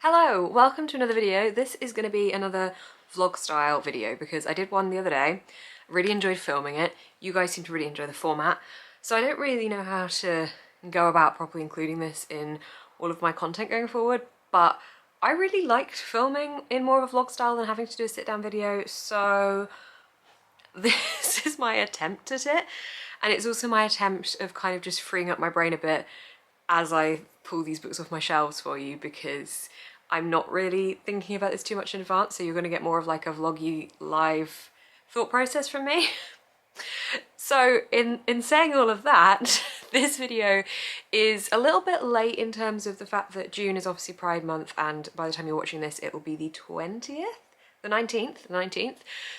Hello, welcome to another video. This is going to be another vlog style video because I did one the other day, really enjoyed filming it. You guys seem to really enjoy the format, so I don't really know how to go about properly including this in all of my content going forward, but I really liked filming in more of a vlog style than having to do a sit down video, so this is my attempt at it, and it's also my attempt of kind of just freeing up my brain a bit as I pull these books off my shelves for you, because I'm not really thinking about this too much in advance, so you're going to get more of like a vloggy live thought process from me. So in saying all of that, this video is a little bit late in terms of the fact that June is obviously Pride Month, and by the time you're watching this it will be the 20th? The 19th.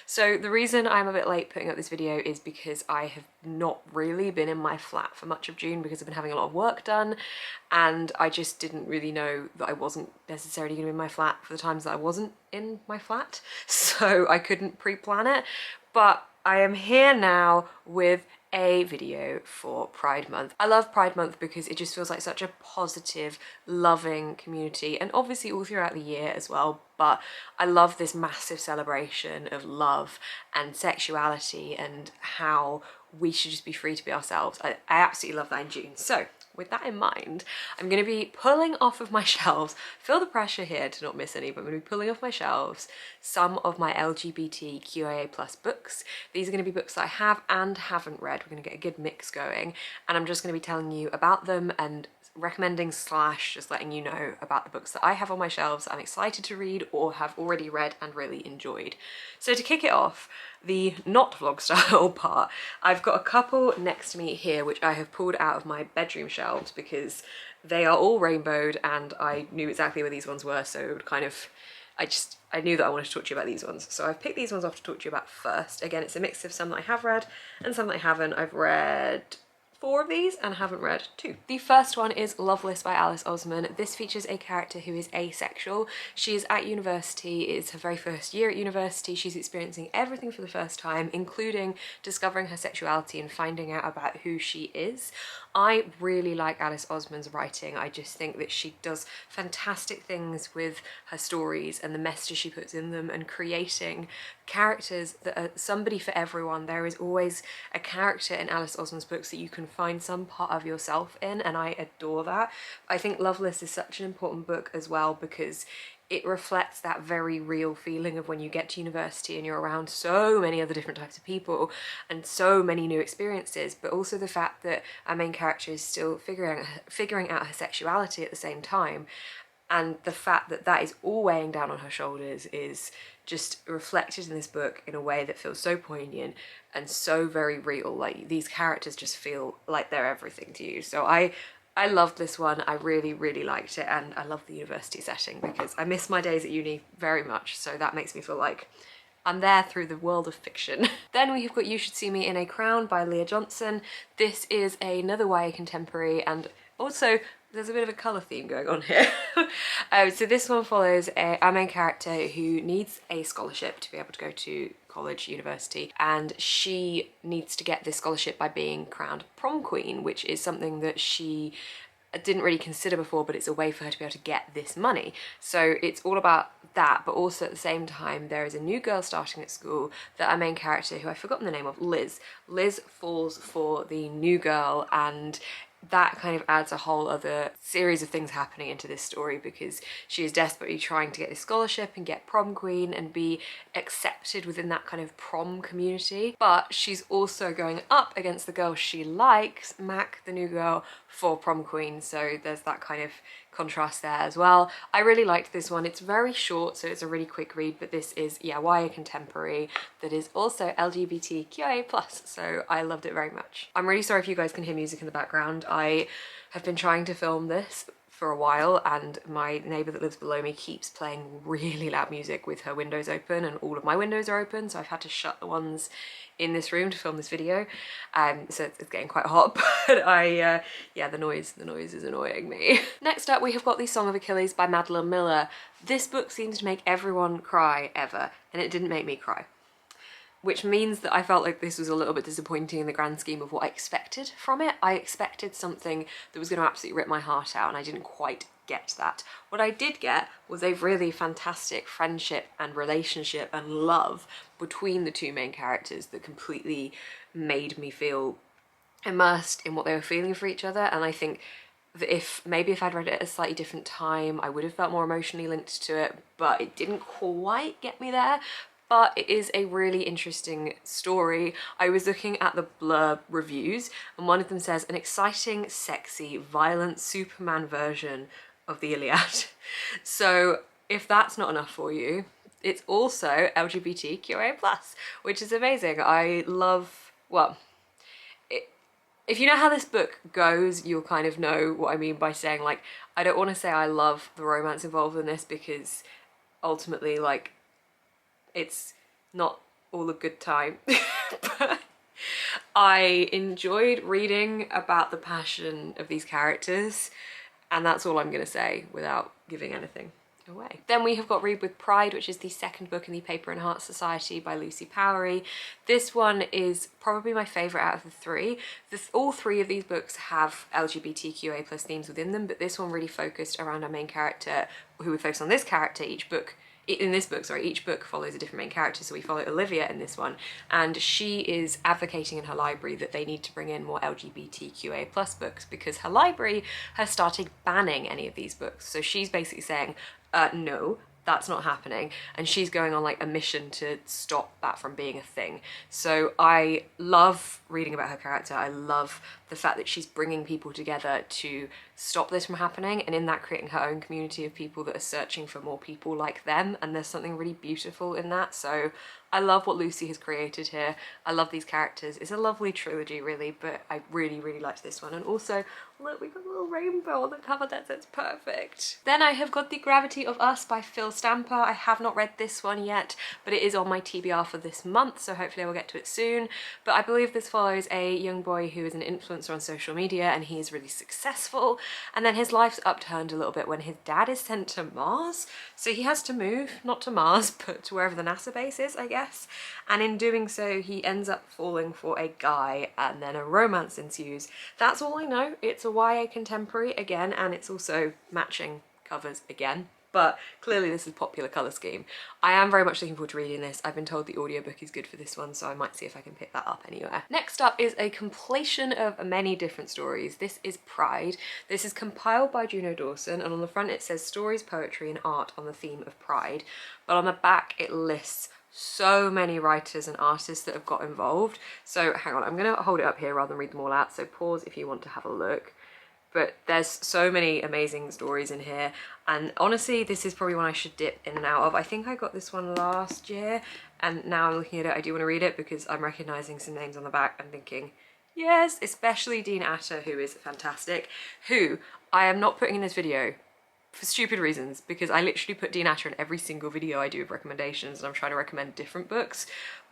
So the reason I'm a bit late putting up this video is because I have not really been in my flat for much of June because I've been having a lot of work done, and I just didn't really know that I wasn't necessarily going to be in my flat for the times that I wasn't in my flat, so I couldn't pre-plan it. But I am here now with a video for Pride Month. I love Pride Month because it just feels like such a positive, loving community, and obviously all throughout the year as well, but I love this massive celebration of love and sexuality and how we should just be free to be ourselves. I absolutely love that in June. So with that in mind, I'm going to be pulling off of my shelves, feel the pressure here to not miss any, but I'm going to be pulling off my shelves some of my LGBTQIA plus books. These are going to be books that I have and haven't read. We're going to get a good mix going, and I'm just going to be telling you about them and recommending / just letting you know about the books that I have on my shelves I'm excited to read or have already read and really enjoyed. So to kick it off, the not vlog style part, I've got a couple next to me here which I have pulled out of my bedroom shelves because they are all rainbowed and I knew exactly where these ones were, so it would kind of, I knew that I wanted to talk to you about these ones. So I've picked these ones off to talk to you about first. Again, it's a mix of some that I have read and some that I haven't. I've read 4 of these and haven't read 2. The first one is Loveless by Alice Oseman. This features a character who is asexual. She is at university, it's her very first year at university, she's experiencing everything for the first time, including discovering her sexuality and finding out about who she is. I really like Alice Oseman's writing. I just think that she does fantastic things with her stories and the messages she puts in them, and creating characters that are somebody for everyone. There is always a character in Alice Oseman's books that you can find some part of yourself in, and I adore that. I think Loveless is such an important book as well because it reflects that very real feeling of when you get to university and you're around so many other different types of people and so many new experiences, but also the fact that our main character is still figuring out her sexuality at the same time, and the fact that that is all weighing down on her shoulders is just reflected in this book in a way that feels so poignant and so very real. Like, these characters just feel like they're everything to you. So I loved this one. I really liked it, and I love the university setting because I miss my days at uni very much, so that makes me feel like I'm there through the world of fiction. Then we have got You Should See Me in a Crown by Leah Johnson. This is another YA contemporary, and also there's a bit of a colour theme going on here. So this one follows our main character who needs a scholarship to be able to go to college, university, and she needs to get this scholarship by being crowned prom queen, which is something that she didn't really consider before, but it's a way for her to be able to get this money. So it's all about that, but also at the same time there is a new girl starting at school that our main character, who I've forgotten the name of, Liz falls for the new girl, and that kind of adds a whole other series of things happening into this story because she is desperately trying to get this scholarship and get prom queen and be accepted within that kind of prom community, but she's also going up against the girl she likes, Mac, the new girl, for prom queen, so there's that kind of contrast there as well. I really liked this one. It's very short, so it's a really quick read, but this is, yeah, YA contemporary that is also LGBTQIA+, so I loved it very much. I'm really sorry if you guys can hear music in the background. I have been trying to film this for a while, and my neighbour that lives below me keeps playing really loud music with her windows open, and all of my windows are open, so I've had to shut the ones in this room to film this video, so it's getting quite hot, but yeah, the noise is annoying me. Next up we have got The Song of Achilles by Madeline Miller. This book seems to make everyone cry ever, and it didn't make me cry. which means that I felt like this was a little bit disappointing in the grand scheme of what I expected from it. I expected something that was going to absolutely rip my heart out, and I didn't quite get that. What I did get was a really fantastic friendship and relationship and love between the two main characters that completely made me feel immersed in what they were feeling for each other. And I think that if I'd read it at a slightly different time, I would have felt more emotionally linked to it, but it didn't quite get me there. But it is a really interesting story. I was looking at the blurb reviews, and one of them says, an exciting, sexy, violent Superman version of the Iliad. So if that's not enough for you, it's also LGBTQIA+, which is amazing. I love, well, if you know how this book goes, you'll kind of know what I mean by saying, like, I don't want to say I love the romance involved in this, because ultimately, like, it's not all a good time. But I enjoyed reading about the passion of these characters, and that's all I'm going to say without giving anything away. Then we have got Read with Pride, which is the second book in the Paper and Heart Society by Lucy Powery. This one is probably my favourite out of the three. All three of these books have LGBTQA+ themes within them, but this one really focused around our main character, who we focus on this character. Each book follows a different main character, so we follow Olivia in this one, and she is advocating in her library that they need to bring in more LGBTQA+ books, because her library has started banning any of these books. So she's basically saying, no, that's not happening, and she's going on like a mission to stop that from being a thing. So I love reading about her character. I love the fact that she's bringing people together to stop this from happening, and in that creating her own community of people that are searching for more people like them, and there's something really beautiful in that. So I love what Lucy has created here. I love these characters. It's a lovely trilogy really, but I really, really liked this one. And also, look, we've got a little rainbow on the cover. That's perfect. Then I have got The Gravity of Us by Phil Stamper. I have not read this one yet, but it is on my TBR for this month, so hopefully I will get to it soon. But I believe this follows a young boy who is an influencer on social media, and he is really successful, and then his life's upturned a little bit when his dad is sent to Mars. So he has to move, not to Mars, but to wherever the NASA base is, I guess. And in doing so, he ends up falling for a guy, and then a romance ensues. That's all I know. It's a YA contemporary again, and it's also matching covers again. But clearly this is a popular colour scheme. I am very much looking forward to reading this. I've been told the audiobook is good for this one, so I might see if I can pick that up anywhere. Next up is a compilation of many different stories. This is Pride. This is compiled by Juno Dawson, and on the front it says stories, poetry and art on the theme of pride. But on the back it lists so many writers and artists that have got involved. So hang on, I'm gonna hold it up here rather than read them all out, so pause if you want to have a look. But there's so many amazing stories in here, and honestly this is probably one I should dip in and out of. I think I got this one last year, and now I'm looking at it, I do want to read it because I'm recognising some names on the back and thinking yes, especially Dean Atter, who is fantastic, who I am not putting in this video for stupid reasons, because I literally put Dean Atter in every single video I do of recommendations, and I'm trying to recommend different books,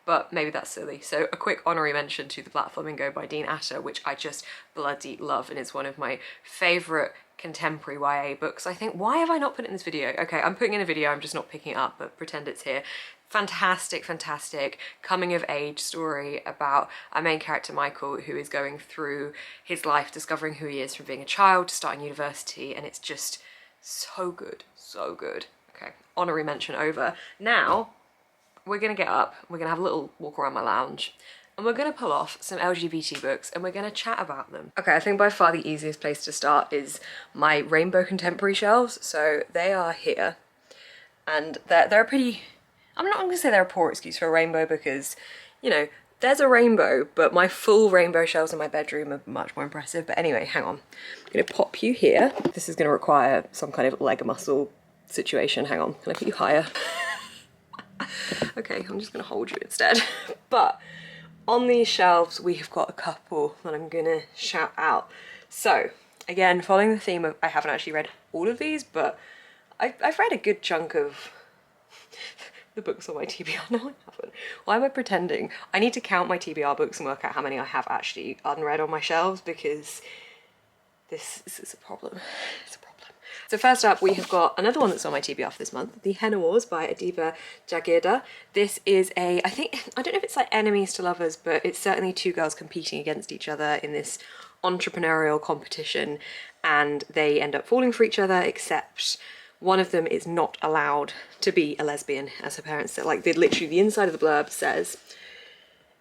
but maybe that's silly. So a quick honorary mention to The Black Flamingo by Dean Atter, which I just bloody love, and it's one of my favourite contemporary YA books, I think. Why have I not put it in this video? Okay, I'm putting in a video, I'm just not picking it up, but pretend it's here. Fantastic, fantastic coming of age story about our main character Michael, who is going through his life discovering who he is from being a child to starting university, and it's just so good, so good. Okay, honorary mention over. Now we're gonna get up, we're gonna have a little walk around my lounge, and we're gonna pull off some LGBT books and we're gonna chat about them. Okay, I think by far the easiest place to start is my rainbow contemporary shelves. So they are here, and they're a pretty, I'm not gonna say they're a poor excuse for a rainbow, because, you know, there's a rainbow, but my full rainbow shelves in my bedroom are much more impressive. But anyway, hang on. I'm gonna pop you here. This is gonna require some kind of leg muscle situation. Hang on, can I put you higher? Okay, I'm just gonna hold you instead. But on these shelves, we have got a couple that I'm gonna shout out. So again, following the theme of, I haven't actually read all of these, but I've read a good chunk of the books on my TBR. No, I haven't. Why am I pretending? I need to count my TBR books and work out how many I have actually unread on my shelves, because this is a problem. It's a problem. So first up, we have got another one that's on my TBR for this month, The Henna Wars by Adiba Jagirda. This is I don't know if it's like enemies to lovers, but it's certainly two girls competing against each other in this entrepreneurial competition, and they end up falling for each other, except one of them is not allowed to be a lesbian, as her parents said. Like, literally the inside of the blurb says,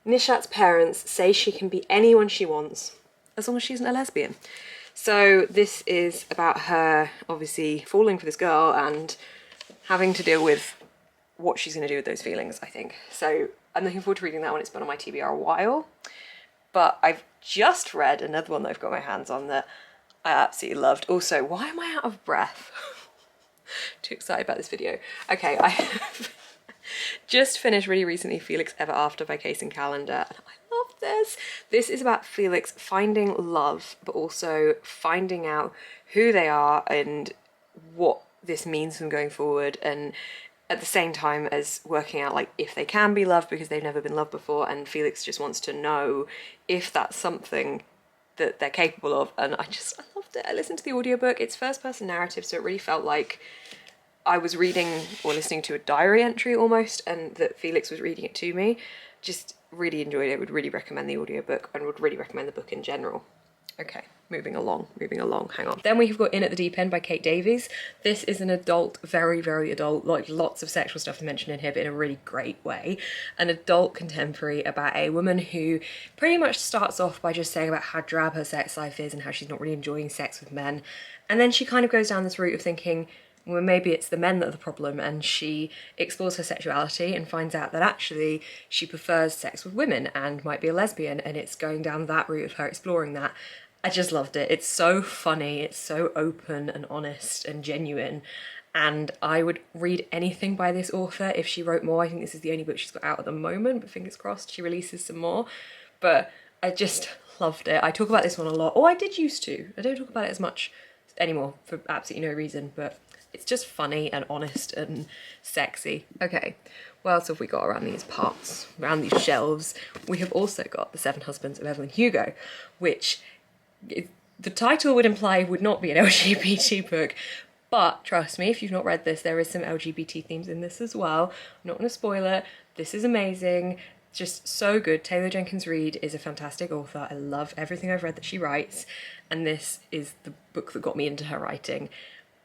Nishat's parents say she can be anyone she wants, as long as she isn't a lesbian. So this is about her obviously falling for this girl and having to deal with what she's going to do with those feelings, I think. So I'm looking forward to reading that one. It's been on my TBR a while. But I've just read another one that I've got my hands on that I absolutely loved. Also, why am I out of breath? Too excited about this video. Okay, I have just finished really recently Felix Ever After by Case and Calendar, and I love this. This is about Felix finding love, but also finding out who they are and what this means for them going forward, and at the same time as working out like if they can be loved because they've never been loved before, and Felix just wants to know if that's something that they're capable of. And I loved it. I listened to the audiobook. It's first person narrative, so it really felt like I was reading or listening to a diary entry almost, and that Felix was reading it to me. Just really enjoyed it. Would really recommend the audiobook and would really recommend the book in general. Okay, moving along, hang on. Then we have got In at the Deep End by Kate Davies. This is an adult, very, very adult, like lots of sexual stuff mentioned in here, but in a really great way. An adult contemporary about a woman who pretty much starts off by just saying about how drab her sex life is and how she's not really enjoying sex with men. And then she kind of goes down this route of thinking, well, maybe it's the men that are the problem, and she explores her sexuality and finds out that actually she prefers sex with women and might be a lesbian, and it's going down that route of her exploring that. I just loved it. It's so funny, it's so open and honest and genuine, and I would read anything by this author if she wrote more. I think this is the only book she's got out at the moment, but fingers crossed she releases some more. But I just loved it. I talk about this one a lot. Oh, I did used to. I don't talk about it as much anymore for absolutely no reason, but it's just funny and honest and sexy. Okay, what else have we got around these parts, around these shelves? We have also got The Seven Husbands of Evelyn Hugo, which the title would imply would not be an LGBT book, but trust me, if you've not read this, there is some LGBT themes in this as well. I'm not going to spoil it. This is amazing. Just so good. Taylor Jenkins Reid is a fantastic author. I love everything I've read that she writes, and this is the book that got me into her writing.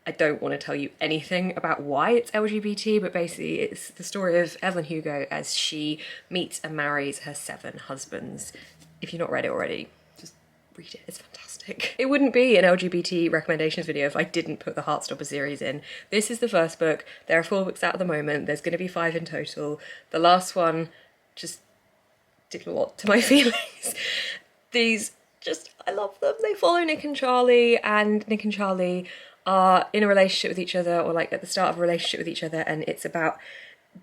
I don't want to tell you anything about why it's LGBT, but basically it's the story of Evelyn Hugo as she meets and marries her 7 husbands. If you've not read it already, just read it, it's fantastic. It wouldn't be an LGBT recommendations video if I didn't put the Heartstopper series in. This is the first book. There are 4 books out at the moment. There's going to be 5 in total. The last one just did a lot to my feelings. These I love them. They follow Nick and Charlie, and Nick and Charlie are in a relationship with each other, or like at the start of a relationship with each other, and it's about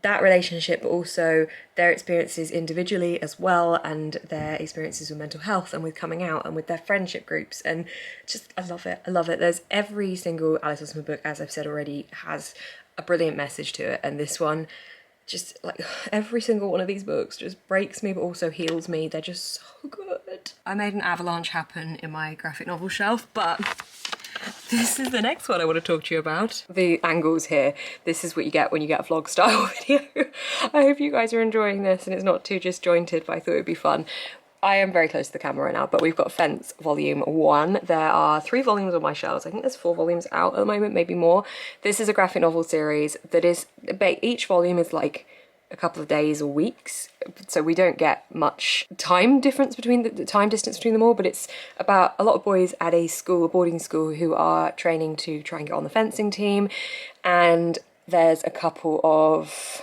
that relationship, but also their experiences individually as well, and their experiences with mental health and with coming out and with their friendship groups. And just, I love it. I love it. There's every single Alice Osman book, as I've said already, has a brilliant message to it, and this one, just like every single one of these books just breaks me but also heals me. They're just so good. I made an avalanche happen in my graphic novel shelf, but this is the next one I want to talk to you about. The angles here, this is what you get when you get a vlog style video. I hope you guys are enjoying this and it's not too disjointed, but I thought it would be fun. I am very close to the camera right now, but we've got Fence Volume 1. There are 3 volumes on my shelves. I think there's 4 volumes out at the moment, maybe more. This is a graphic novel series that is, each volume is like a couple of days or weeks, so we don't get much time difference between the time distance between them all, but it's about a lot of boys at a school, a boarding school, who are training to try and get on the fencing team, and there's a couple of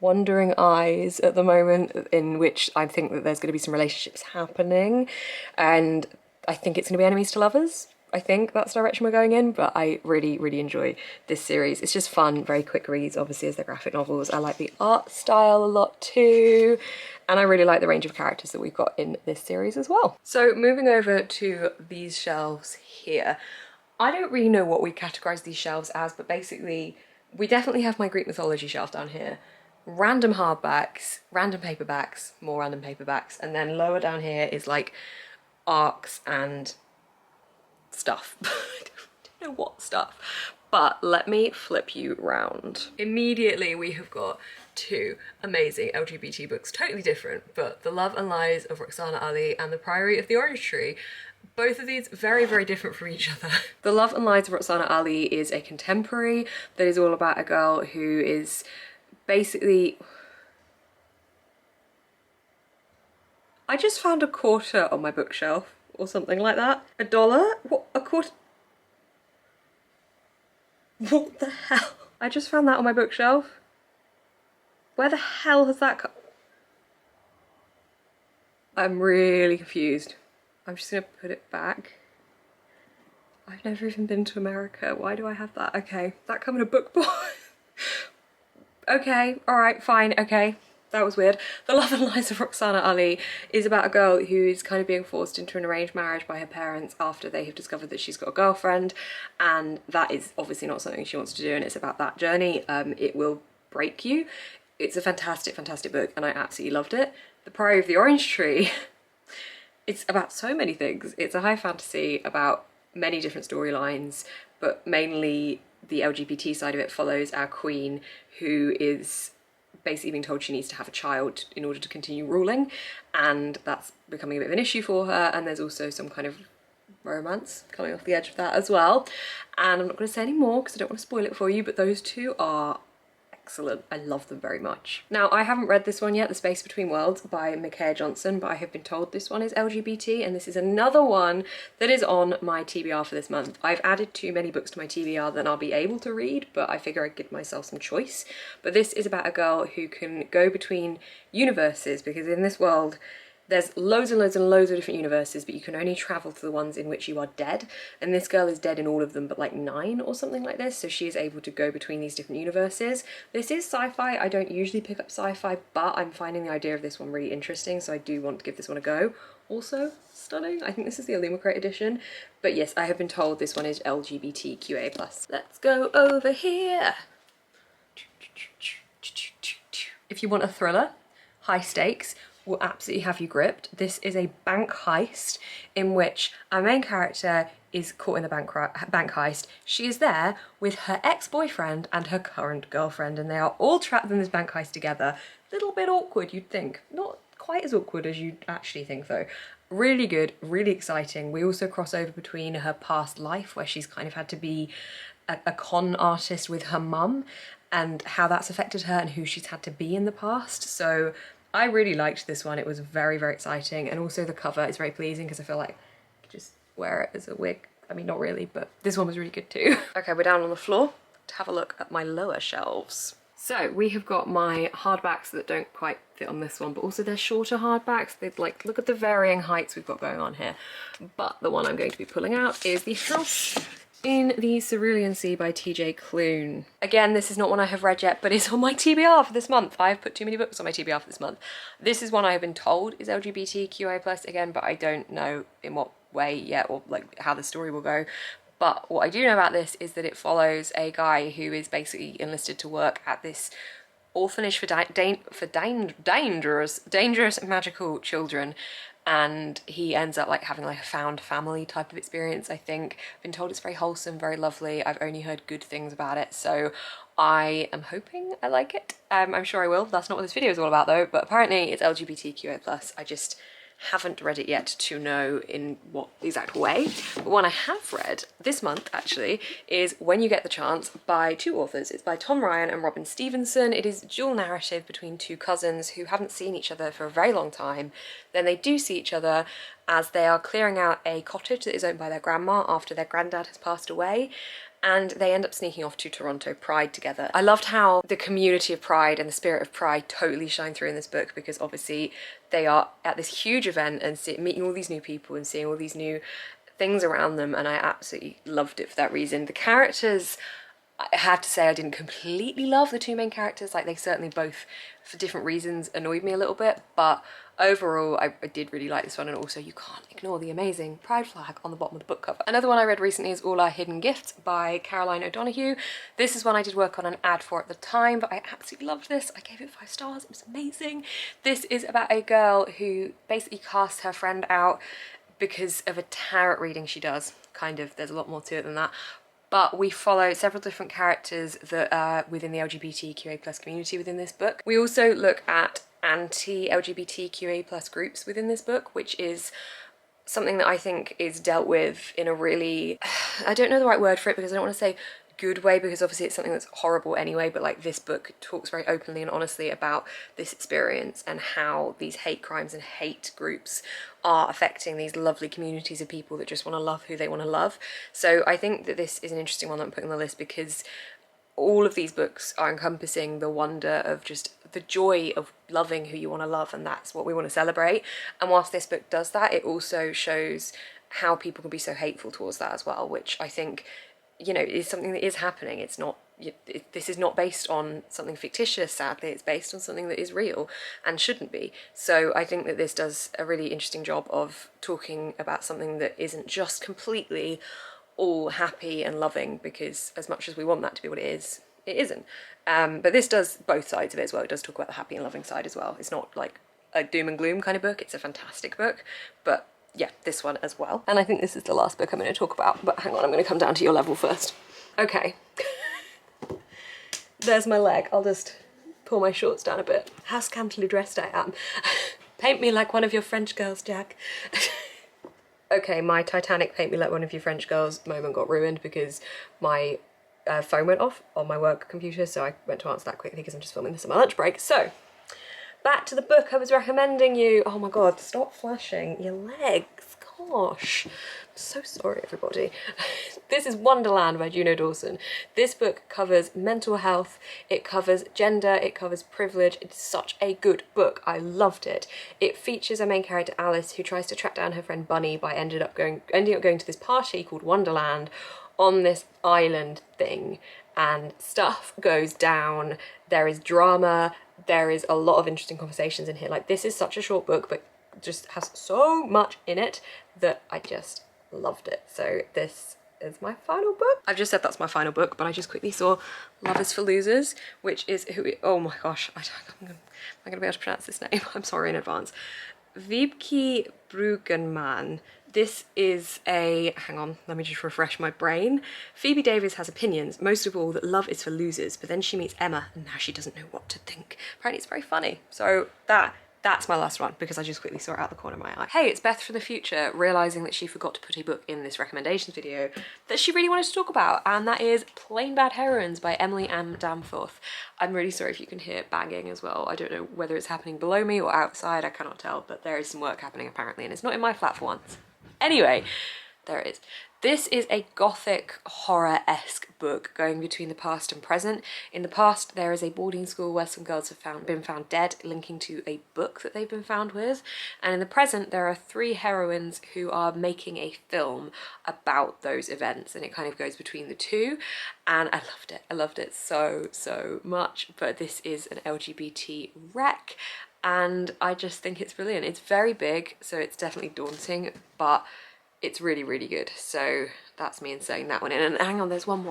wandering eyes at the moment in which I think that there's going to be some relationships happening, and I think it's going to be enemies to lovers. I think that's the direction we're going in, but I really, really enjoy this series. It's just fun, very quick reads, obviously, as they're graphic novels. I like the art style a lot too, and I really like the range of characters that we've got in this series as well. So moving over to these shelves here, I don't really know what we categorize these shelves as, but basically we definitely have my Greek mythology shelf down here, random hardbacks, random paperbacks, more random paperbacks, and then lower down here is like arcs and stuff. know what stuff. But let me flip you round. Immediately we have got two amazing LGBT books, totally different, but The Love and Lies of Roxana Ali and The Priory of the Orange Tree. Both of these very, very different from each other. The Love and Lies of Roxana Ali is a contemporary that is all about a girl who is basically... I just found a quarter on my bookshelf or something like that. $1? What? A quarter? What the hell? I just found that on my bookshelf. Where the hell has that come? I'm really confused. I'm just gonna put it back. I've never even been to America. Why do I have that? Okay, that come in a book box. Okay, alright, fine, okay. That was weird. The Love and Lies of Roxana Ali is about a girl who is kind of being forced into an arranged marriage by her parents after they have discovered that she's got a girlfriend, and that is obviously not something she wants to do, and it's about that journey. It will break you. It's a fantastic, fantastic book, and I absolutely loved it. The Priory of the Orange Tree, it's about so many things. It's a high fantasy about many different storylines, but mainly the LGBT side of it follows our queen, who is basically being told she needs to have a child in order to continue ruling, and that's becoming a bit of an issue for her, and there's also some kind of romance coming off the edge of that as well. And I'm not going to say any more because I don't want to spoil it for you, but those two are excellent. I love them very much. Now, I haven't read this one yet, The Space Between Worlds by Micaiah Johnson, but I have been told this one is LGBT, and this is another one that is on my TBR for this month. I've added too many books to my TBR than I'll be able to read, but I figure I'd give myself some choice. But this is about a girl who can go between universes, because in this world there's loads and loads and loads of different universes, but you can only travel to the ones in which you are dead. And this girl is dead in all of them, but like 9 or something like this. So she is able to go between these different universes. This is sci-fi. I don't usually pick up sci-fi, but I'm finding the idea of this one really interesting. So I do want to give this one a go. Also stunning. I think this is the Illumicrate edition. But yes, I have been told this one is LGBTQIA+. Let's go over here. If you want a thriller, high stakes, will absolutely have you gripped. This is a bank heist in which our main character is caught in the bank heist. She is there with her ex-boyfriend and her current girlfriend, and they are all trapped in this bank heist together. Little bit awkward, you'd think. Not quite as awkward as you'd actually think though. Really good, really exciting. We also cross over between her past life, where she's kind of had to be a con artist with her mum, and how that's affected her and who she's had to be in the past. So I really liked this one. It was very, very exciting, and also the cover is very pleasing because I feel like I could just wear it as a wig. I mean, not really, but this one was really good too. Okay, we're down on the floor to have a look at my lower shelves. So we have got my hardbacks that don't quite fit on this one, but also they're shorter hardbacks. They'd like, look at the varying heights we've got going on here. But the one I'm going to be pulling out is The House in the Cerulean Sea by TJ Klune. Again, this is not one I have read yet, but it's on my TBR for this month. I have put too many books on my TBR for this month. This is one I have been told is LGBTQIA+ again, but I don't know in what way yet, or like how the story will go. But what I do know about this is that it follows a guy who is basically enlisted to work at this orphanage for dangerous magical children, and he ends up like having like a found family type of experience. I think I've been told it's very wholesome, very lovely. I've only heard good things about it, so I am hoping I like it. I'm sure I will. That's not what this video is all about though, but apparently it's LGBTQIA+. I just haven't read it yet to know in what exact way. But one I have read this month actually is When You Get the Chance by two authors. It's by Tom Ryan and Robin Stevenson. It is dual narrative between two cousins who haven't seen each other for a very long time. Then they do see each other as they are clearing out a cottage that is owned by their grandma after their granddad has passed away, and they end up sneaking off to Toronto Pride together. I loved how the community of Pride and the spirit of Pride totally shine through in this book, because obviously they are at this huge event and meeting all these new people and seeing all these new things around them, and I absolutely loved it for that reason. The characters, I have to say I didn't completely love the two main characters. Like, they certainly both, for different reasons, annoyed me a little bit, but overall I did really like this one. And also you can't ignore the amazing pride flag on the bottom of the book cover. Another one I read recently is All Our Hidden Gifts by Caroline O'Donoghue. This is one I did work on an ad for at the time, but I absolutely loved this. I gave it 5 stars, it was amazing. This is about a girl who basically casts her friend out because of a tarot reading she does. Kind of, there's a lot more to it than that. but we follow several different characters that are within the LGBTQIA+ community within this book. We also look at anti-LGBTQIA+ groups within this book, which is something that I think is dealt with in a really, I don't know the right word for it because I don't want to say good way, because obviously it's something that's horrible anyway, but like this book talks very openly and honestly about this experience and how these hate crimes and hate groups are affecting these lovely communities of people that just want to love who they want to love. So I think that this is an interesting one that I'm putting on the list because all of these books are encompassing the wonder of just the joy of loving who you want to love, and that's what we want to celebrate. And whilst this book does that, it also shows how people can be so hateful towards that as well, which I think, you know, is something that is happening. It's not, this is not based on something fictitious, sadly. It's based on something that is real and shouldn't be. So I think that this does a really interesting job of talking about something that isn't just completely all happy and loving, because as much as we want that to be what it is, it isn't. But this does both sides of it as well. It does talk about the happy and loving side as well. It's not like a doom and gloom kind of book. It's a fantastic book, but yeah, this one as well. And I think this is the last book I'm going to talk about, but hang on, I'm going to come down to your level first. Okay. There's my leg. I'll just pull my shorts down a bit. How scantily dressed I am. Paint me like one of your French girls, Jack. Okay, my Titanic paint me like one of your French girls moment got ruined because my phone went off on my work computer, so I went to answer that quickly because I'm just filming this on my lunch break. So, back to the book I was recommending you. Oh my god, stop flashing your legs. Gosh, I'm so sorry everybody. This is Wonderland by Juno Dawson. This book covers mental health, it covers gender, it covers privilege. It's such a good book. I loved it. It features a main character, Alice, who tries to track down her friend Bunny by ending up going to this party called Wonderland on this island thing, and stuff goes down. There is drama. There is a lot of interesting conversations in here. Like, this is such a short book, but just has so much in it that I just loved it. So this is my final book. I've just said that's my final book, but I just quickly saw Love is for Losers, which is oh my gosh, am I gonna be able to pronounce this name? I'm sorry in advance. Wiebke Bruggenmann. This is a, hang on, let me just refresh my brain. Phoebe Davis has opinions, most of all that love is for losers, but then she meets Emma and now she doesn't know what to think. Apparently it's very funny. So that's my last one because I just quickly saw it out the corner of my eye. Hey, it's Beth from the future, realising that she forgot to put a book in this recommendations video that she really wanted to talk about, and that is Plain Bad Heroines by Emily Ann Danforth. I'm really sorry if you can hear banging as well. I don't know whether it's happening below me or outside, I cannot tell, but there is some work happening apparently, and it's not in my flat for once. Anyway, there it is. This is a gothic horror-esque book going between the past and present. In the past, there is a boarding school where some girls have been found dead, linking to a book that they've been found with. And in the present, there are 3 heroines who are making a film about those events, and it kind of goes between the two. And I loved it. I loved it so, so much. But this is an LGBT wreck, and I just think it's brilliant. It's very big, so it's definitely daunting, but it's really, really good. So that's me in saying that one in. And hang on, there's one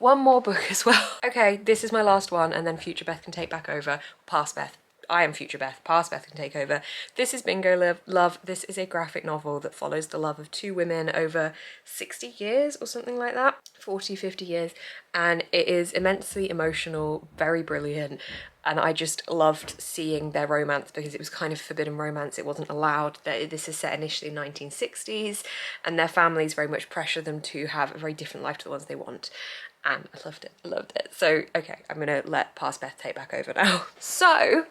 more book as well. Okay, this is my last one, and then future Beth can take back over. Past Beth. I am future Beth. Past Beth can take over. This is Bingo Love. This is a graphic novel that follows the love of 2 women over 60 years or something like that. 40, 50 years. And it is immensely emotional, very brilliant. And I just loved seeing their romance because it was kind of forbidden romance. It wasn't allowed. This is set initially in the 1960s, and their families very much pressure them to have a very different life to the ones they want. And I loved it. I loved it. So, okay, I'm going to let Past Beth take back over now. So,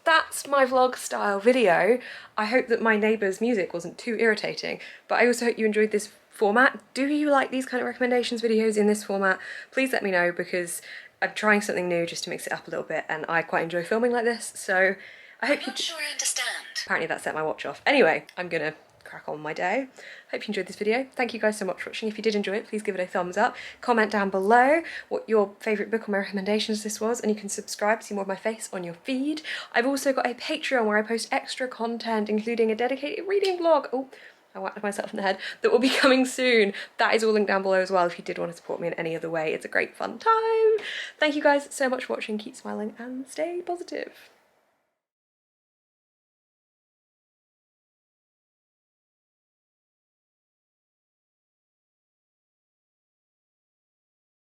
that's my vlog style video. I hope that my neighbour's music wasn't too irritating, but I also hope you enjoyed this format. Do you like these kind of recommendations videos in this format? Please let me know, because I'm trying something new just to mix it up a little bit, and I quite enjoy filming like this, so I hope you— sure I understand. Apparently that set my watch off. Anyway, I'm gonna crack on with my day. Hope you enjoyed this video. Thank you guys so much for watching. If you did enjoy it, please give it a thumbs up. Comment down below what your favourite book or my recommendations this was, and you can subscribe to see more of my face on your feed. I've also got a Patreon where I post extra content, including a dedicated reading vlog. Oh, I whacked myself in the head. That will be coming soon. That is all linked down below as well if you did want to support me in any other way. It's a great fun time. Thank you guys so much for watching. Keep smiling and stay positive.